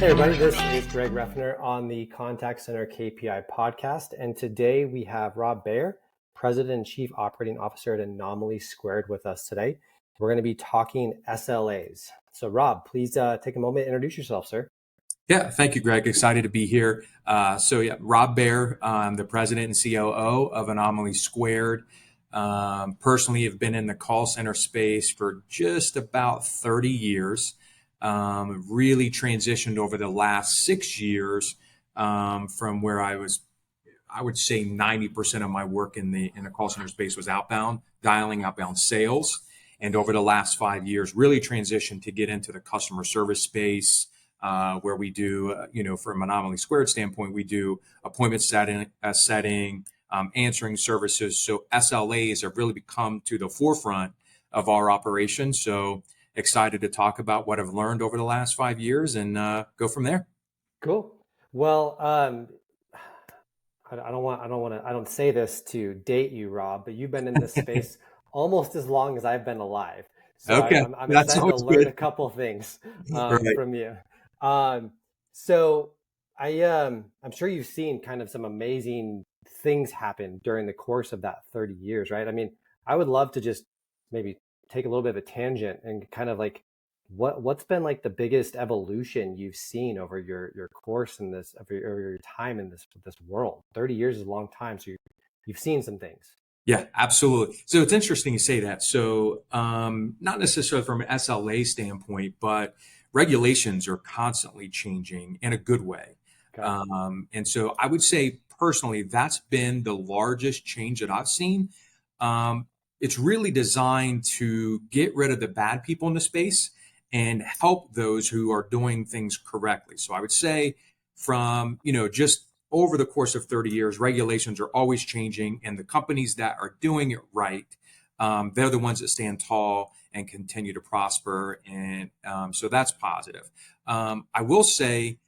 Hey everybody, this is Greg Reffner on the Contact Center KPI podcast, and today we have Rob Baer, President and Chief Operating Officer at Anomaly Squared with us today. We're going to be talking SLAs. So Rob, please take a moment and introduce yourself, sir. Yeah, thank you, Greg. Excited to be here. Rob Baer, I'm the President and COO of Anomaly Squared. Personally, have been in the call center space for just about 30 years. Really transitioned over the last 6 years from where I would say 90% of my work in the call center space was outbound, dialing outbound sales. And over the last 5 years, really transitioned to get into the customer service space, where we do, from Anomaly Squared standpoint, we do appointment setting, answering services. So SLAs have really become to the forefront of our operations. So excited to talk about what I've learned over the last 5 years and go from there. Cool. Well, I don't say this to date you, Rob, but you've been in this space almost as long as I've been alive. So Okay, I'm that's excited to always learn good. a couple things Right. from you. So I'm sure you've seen kind of some amazing things happen during the course of that 30 years, right? I mean, I would love to just maybe take a little bit of a tangent and kind of like what's been like the biggest evolution you've seen over your course in this of your time in this world. 30 years is a long time, so you've seen some things. Yeah, absolutely. So it's interesting you say that. So not necessarily from an SLA standpoint, but regulations are constantly changing in a good way. Okay. And so I would say personally, that's been the largest change that I've seen. It's really designed to get rid of the bad people in the space and help those who are doing things correctly. So I would say from, just over the course of 30 years, regulations are always changing, and the companies that are doing it right, they're the ones that stand tall and continue to prosper. And so that's positive. I will say,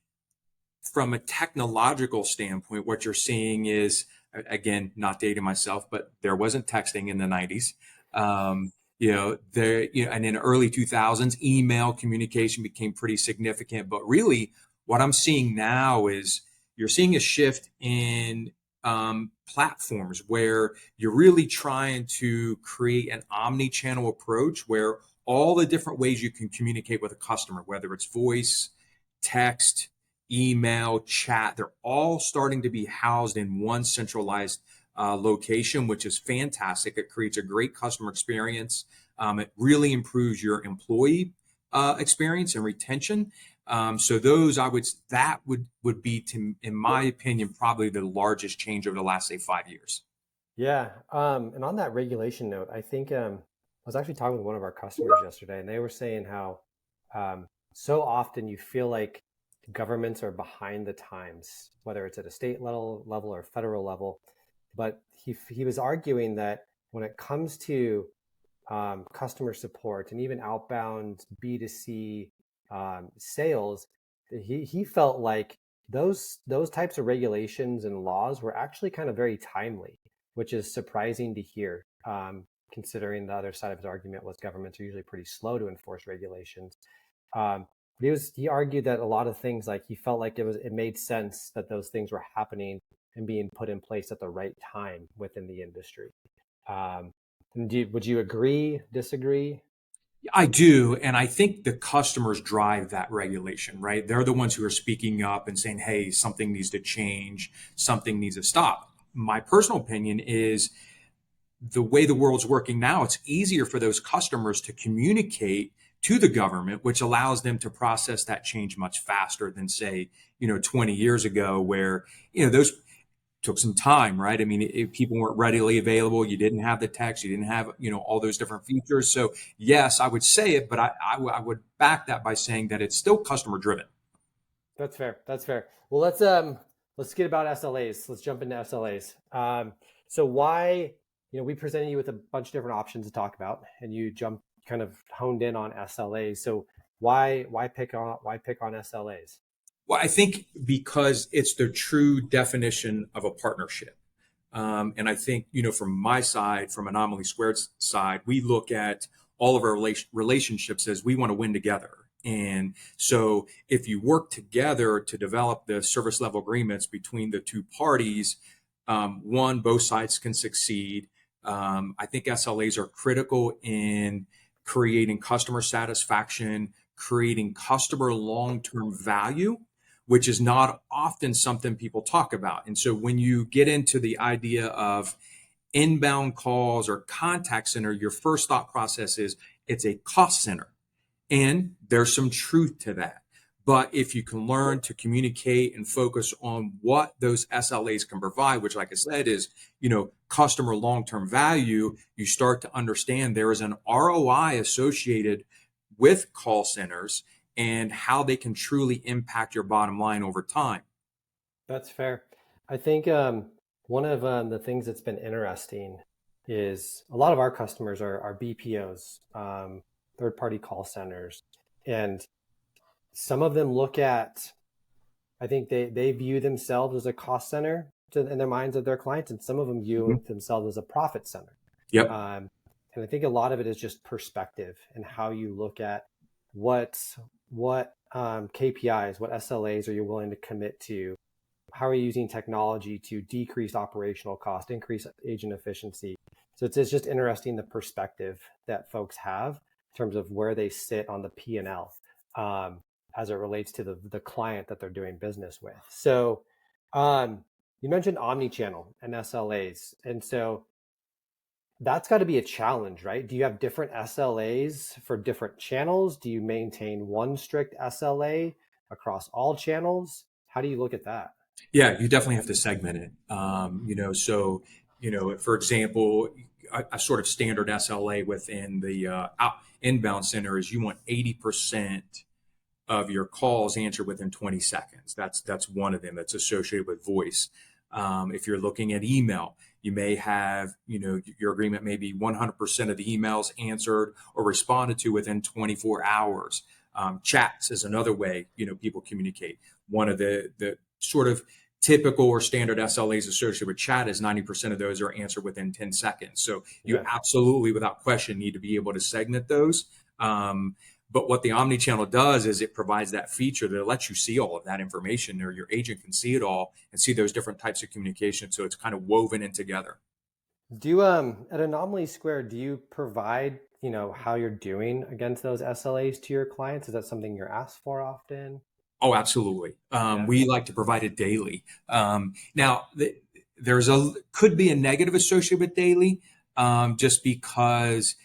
from a technological standpoint, what you're seeing is, again, not dating myself, but there wasn't texting in the 90s. And in the early 2000s, email communication became pretty significant. But really, what I'm seeing now is you're seeing a shift in platforms where you're really trying to create an omni-channel approach where all the different ways you can communicate with a customer, whether it's voice, text, email, chat, they're all starting to be housed in one centralized location, which is fantastic. It creates a great customer experience. It really improves your employee experience and retention. So those that would be, in my opinion, probably the largest change over the last, say, 5 years. Yeah. And on that regulation note, I think I was actually talking with one of our customers yesterday, and they were saying how so often you feel like governments are behind the times, whether it's at a state level or federal level. But he was arguing that when it comes to customer support and even outbound B2C sales, he felt like those types of regulations and laws were actually kind of very timely, which is surprising to hear, considering the other side of his argument was governments are usually pretty slow to enforce regulations. He argued that a lot of things, like he felt like it made sense that those things were happening and being put in place at the right time within the industry. Would you agree, disagree? I do. And I think the customers drive that regulation, right? They're the ones who are speaking up and saying, hey, something needs to change, something needs to stop. My personal opinion is the way the world's working now, it's easier for those customers to communicate to the government, which allows them to process that change much faster than, say, 20 years ago, where, those took some time, right? I mean, if people weren't readily available, you didn't have the text, you didn't have, all those different features. So yes, I would say it, but I would back that by saying that it's still customer driven. That's fair. That's fair. Well, let's get about SLAs. Let's jump into SLAs. So why, we presented you with a bunch of different options to talk about, and you kind of honed in on SLAs. So why pick on SLAs? Well, I think because it's the true definition of a partnership. And I think, from my side, from Anomaly Squared's side, we look at all of our relationships as we want to win together. And so if you work together to develop the service level agreements between the two parties, one, both sides can succeed. I think SLAs are critical in creating customer satisfaction, creating customer long-term value, which is not often something people talk about. And so when you get into the idea of inbound calls or contact center, your first thought process is it's a cost center. And there's some truth to that. But if you can learn to communicate and focus on what those SLAs can provide, which, like I said, is, customer long-term value, you start to understand there is an ROI associated with call centers and how they can truly impact your bottom line over time. That's fair. I think one of the things that's been interesting is a lot of our customers are BPOs, third-party call centers, and some of them look at, I think they view themselves as a cost center in their minds of their clients, and some of them view themselves as a profit center. Yep. And I think a lot of it is just perspective and how you look at what KPIs, what SLAs are you willing to commit to? How are you using technology to decrease operational cost, increase agent efficiency? So it's just interesting the perspective that folks have in terms of where they sit on the P&L as it relates to the client that they're doing business with. So you mentioned omnichannel and SLAs. And so that's got to be a challenge, right? Do you have different SLAs for different channels? Do you maintain one strict SLA across all channels? How do you look at that? Yeah, you definitely have to segment it. For example, a sort of standard SLA within the inbound center is you want 80% of your calls answered within 20 seconds. That's one of them that's associated with voice. If you're looking at email, you may have, your agreement may be 100% of the emails answered or responded to within 24 hours. Chats is another way, people communicate. One of the sort of typical or standard SLAs associated with chat is 90% of those are answered within 10 seconds. So you absolutely, without question, need to be able to segment those. But what the omnichannel does is it provides that feature that lets you see all of that information, or your agent can see it all and see those different types of communication. So it's kind of woven in together. At Anomaly Square, do you provide, how you're doing against those SLAs to your clients? Is that something you're asked for often? Oh, absolutely. We like to provide it daily. Now, could be a negative associated with daily, just because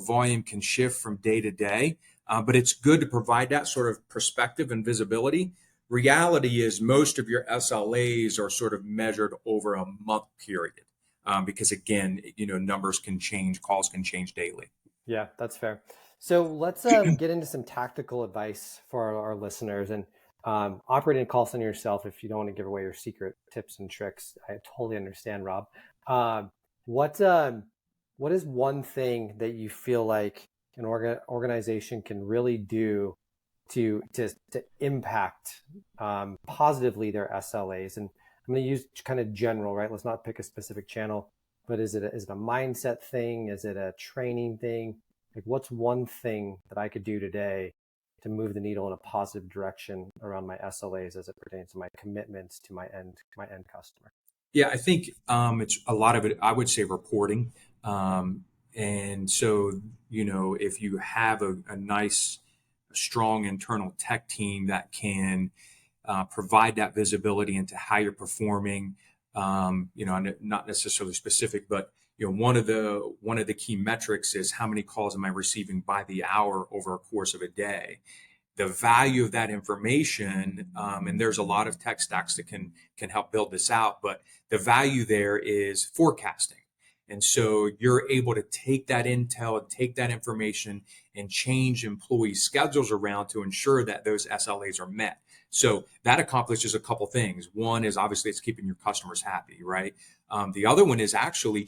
volume can shift from day to day. But it's good to provide that sort of perspective and visibility. Reality is most of your SLAs are sort of measured over a month period, because again, numbers can change, calls can change daily. Yeah, that's fair. So let's get into some tactical advice for our listeners. And operating a call center yourself, if you don't want to give away your secret tips and tricks, I totally understand, Rob. What is one thing that you feel like an organization can really do to impact positively their SLAs? And I'm going to use kind of general, right? Let's not pick a specific channel, but is it a mindset thing? Is it a training thing? Like, what's one thing that I could do today to move the needle in a positive direction around my SLAs as it pertains to my commitments to my end customer? Yeah, I think it's a lot of it, I would say reporting. And so, if you have a nice, strong internal tech team that can provide that visibility into how you're performing, not necessarily specific, but one of the key metrics is how many calls am I receiving by the hour over a course of a day. The value of that information, and there's a lot of tech stacks that can help build this out, but the value there is forecasting. And so you're able to take that intel and take that information and change employee schedules around to ensure that those SLAs are met. So that accomplishes a couple things. One is obviously it's keeping your customers happy, right? The other one is actually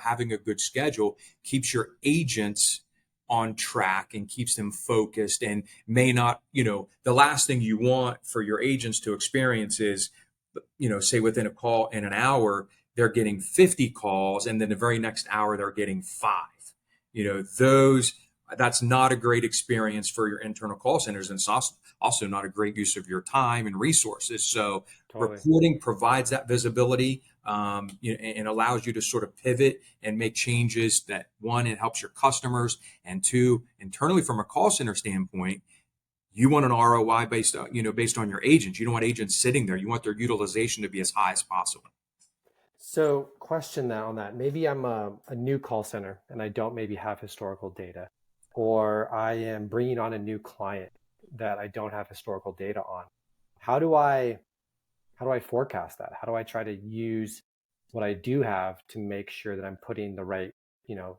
having a good schedule keeps your agents on track and keeps them focused, and may not, the last thing you want for your agents to experience is, say within a call in an hour, they're getting 50 calls, and then the very next hour they're getting 5. Those that's not a great experience for your internal call centers, and it's also not a great use of your time and resources. So Totally. reporting provides that visibility, and allows you to sort of pivot and make changes that, one, it helps your customers, and two, internally from a call center standpoint, you want an ROI based on your agents. You don't want agents sitting there. You want their utilization to be as high as possible. So question that on that. Maybe I'm a new call center and I don't maybe have historical data, or I am bringing on a new client that I don't have historical data on. How do I how do I forecast that? How do I try to use what I do have to make sure that I'm putting the right,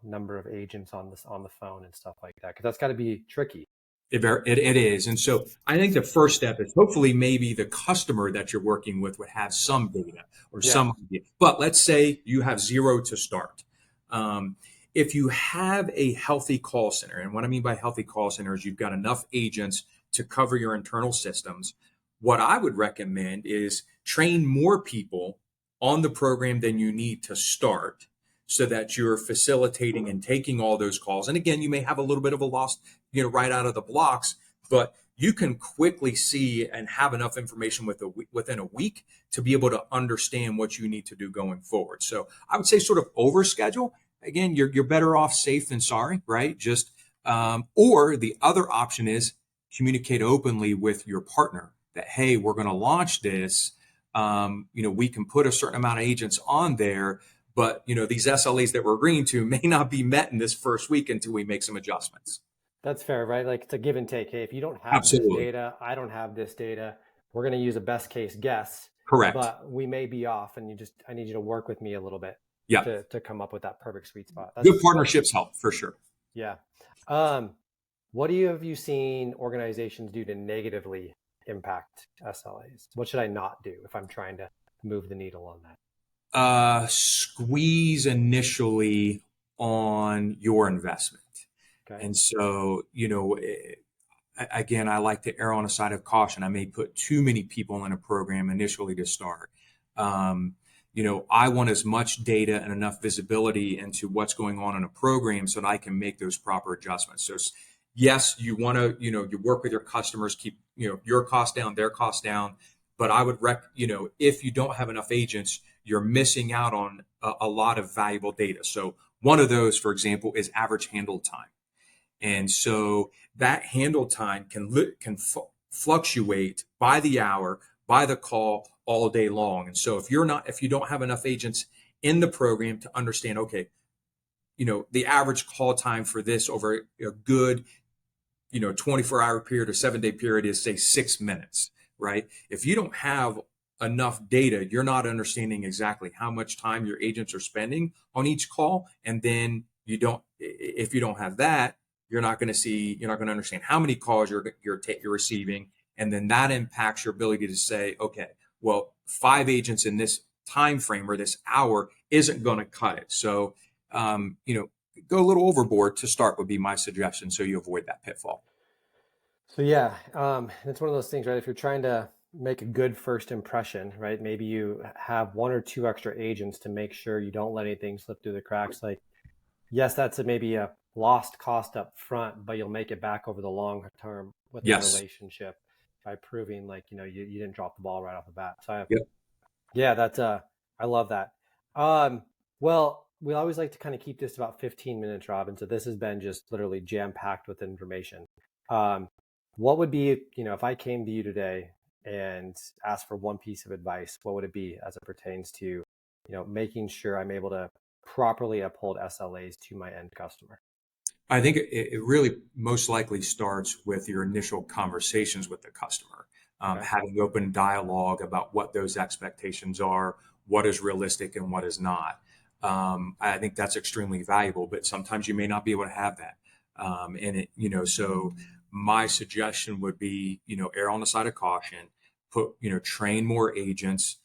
number of agents on the phone and stuff like that? Because that's got to be tricky. It is. And so I think the first step is hopefully maybe the customer that you're working with would have some data or Yeah. some idea. But let's say you have zero to start. Um, if you have a healthy call center, and what I mean by healthy call center is you've got enough agents to cover your internal systems, what I would recommend is train more people on the program than you need to start so that you're facilitating and taking all those calls. And again, you may have a little bit of a loss, right out of the blocks, but you can quickly see and have enough information within a week to be able to understand what you need to do going forward. So I would say sort of overschedule. Again, you're better off safe than sorry, right? Just or the other option is communicate openly with your partner that, hey, we're going to launch this. We can put a certain amount of agents on there, but these SLAs that we're agreeing to may not be met in this first week until we make some adjustments. That's fair, right? Like it's a give and take. Hey, if you don't have this Absolutely. data, I don't have this data. We're going to use a best case guess, Correct. but we may be off, and I need you to work with me a little bit Yeah. to come up with that perfect sweet spot. Good That's partnerships help for sure. yeah. What have you seen organizations do to negatively impact SLAs? What should I not do if I'm trying to move the needle on that? Squeeze initially on your investment. Okay. And so, again, I like to err on the side of caution. I may put too many people in a program initially to start. I want as much data and enough visibility into what's going on in a program so that I can make those proper adjustments. So, yes, you want to, you work with your customers, keep, your costs down, their costs down. But I would if you don't have enough agents, you're missing out on a lot of valuable data. So one of those, for example, is average handle time. And so that handle time can fluctuate by the hour, by the call, all day long. And so if you don't have enough agents in the program to understand, okay, the average call time for this over a good, 24-hour period or 7-day period is, say, 6 minutes, right? If you don't have enough data, you're not understanding exactly how much time your agents are spending on each call. And then if you don't have that, you're not going to understand how many calls you're receiving. And then that impacts your ability to say, okay, well, 5 agents in this time frame or this hour isn't going to cut it. So, go a little overboard to start would be my suggestion, so you avoid that pitfall. So yeah, it's one of those things, right? If you're trying to make a good first impression, right? Maybe you have 1 or 2 extra agents to make sure you don't let anything slip through the cracks. Like, yes, that's maybe a lost cost up front, but you'll make it back over the long term with the Yes. relationship by proving like, you didn't drop the ball right off the bat. So Yep. yeah, that's I love that. Well, we always like to kind of keep this to about 15 minutes, Robin. So this has been just literally jam packed with information. Um, what would be, if I came to you today and asked for one piece of advice, what would it be as it pertains to, making sure I'm able to properly uphold SLAs to my end customer? I think it really most likely starts with your initial conversations with the customer, Okay. having open dialogue about what those expectations are, what is realistic and what is not. I think that's extremely valuable, but sometimes you may not be able to have that. So my suggestion would be, err on the side of caution, train more agents,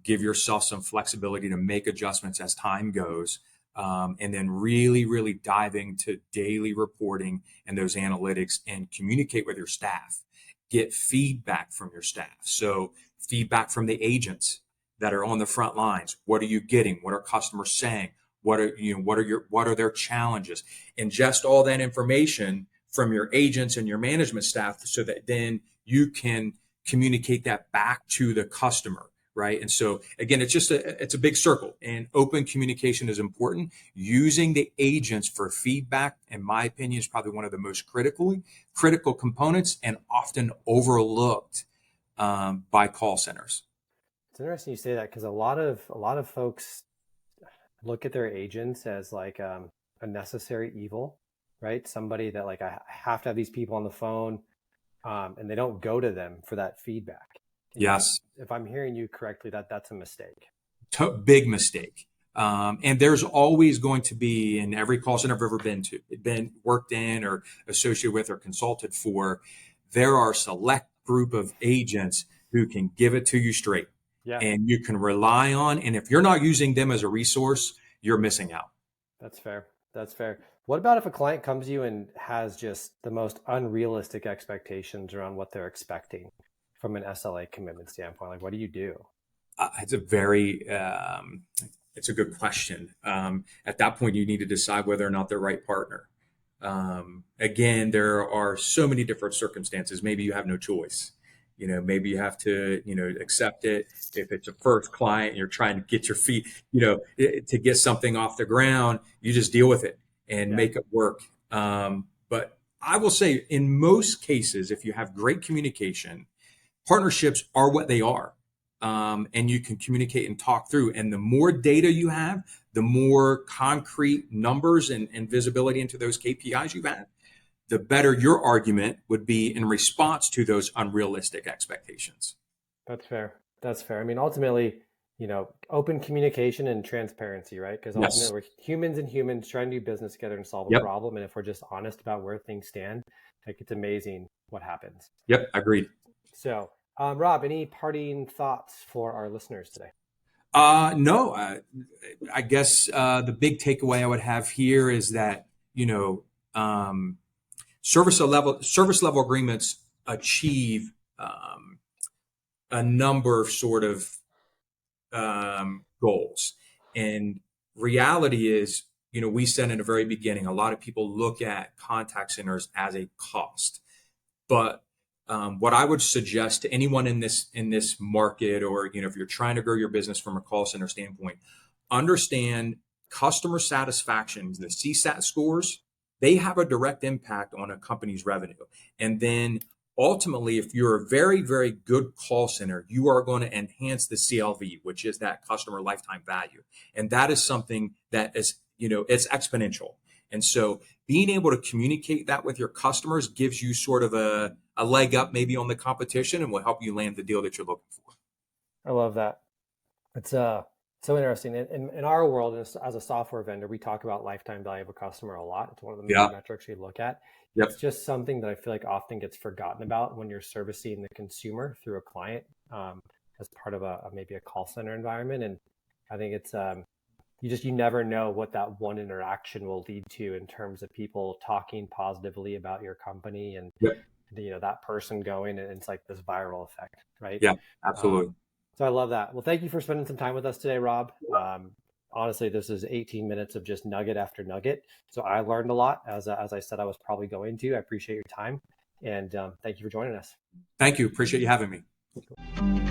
give yourself some flexibility to make adjustments as time goes. And then really, really dive into daily reporting and those analytics and communicate with your staff. Get feedback from your staff. So feedback from the agents that are on the front lines. What are you getting? What are customers saying? What are their challenges? Ingest all that information from your agents and your management staff so that then you can communicate that back to the customer, right? And so again, it's a big circle, and open communication is important. Using the agents for feedback, in my opinion, is probably one of the most critical components, and often overlooked by call centers. It's interesting you say that, because a lot of folks look at their agents as like a necessary evil, right? Somebody that, like, I have to have these people on the phone, and they don't go to them for that feedback. And Yes. if I'm hearing you correctly, that's a mistake. Big mistake. And there's always going to be, in every call center I've ever been worked in or associated with or consulted for, there are a select group of agents who can give it to you straight, Yeah, and you can rely on. And if you're not using them as a resource, you're missing out. that's fair. That's fair. What about if a client comes to you and has just the most unrealistic expectations around what they're expecting from an SLA commitment standpoint? Like, what do you do? It's a very, it's a good question. At that point, you need to decide whether or not they're the right partner. Again, there are so many different circumstances. Maybe you have no choice. Maybe you have to, accept it. If it's a first client, you're trying to get your feet, to get something off the ground, you just deal with it and Yeah, make it work. But I will say, in most cases, if you have great communication, partnerships are what they are. And you can communicate and talk through. And the more data you have, the more concrete numbers and visibility into those KPIs you have, the better your argument would be in response to those unrealistic expectations. that's fair. That's fair. I mean, ultimately, open communication and transparency, right? Because Yes. ultimately, we're humans and humans trying to do business together and solve a Yep. problem. And if we're just honest about where things stand, like, it's amazing what happens. Yep. Agreed. So, Rob, any parting thoughts for our listeners today? No, I guess the big takeaway I would have here is that, um, service level agreements achieve a number of sort of goals. And reality is, we said in the very beginning, a lot of people look at contact centers as a cost. But what I would suggest to anyone in this market, or if you're trying to grow your business from a call center standpoint, understand customer satisfaction, the CSAT scores, they have a direct impact on a company's revenue. And then ultimately, if you're a very, very good call center, you are going to enhance the CLV, which is that customer lifetime value. And that is something that is, it's exponential. And so being able to communicate that with your customers gives you sort of a leg up maybe on the competition, and will help you land the deal that you're looking for. I love that. It's so interesting. In our world, as a software vendor, we talk about lifetime value of a customer a lot. It's one of the main Yeah. metrics we look at. Yep. It's just something that I feel like often gets forgotten about when you're servicing the consumer through a client, as part of maybe a call center environment. And I think it's you never know what that one interaction will lead to in terms of people talking positively about your company, and Yep. that person going, and it's like this viral effect, right? Yeah, absolutely. So I love that. Well, thank you for spending some time with us today, Rob. Honestly, this is 18 minutes of just nugget after nugget. So I learned a lot, as I said I was probably going to. I appreciate your time, and thank you for joining us. Thank you. Appreciate you having me.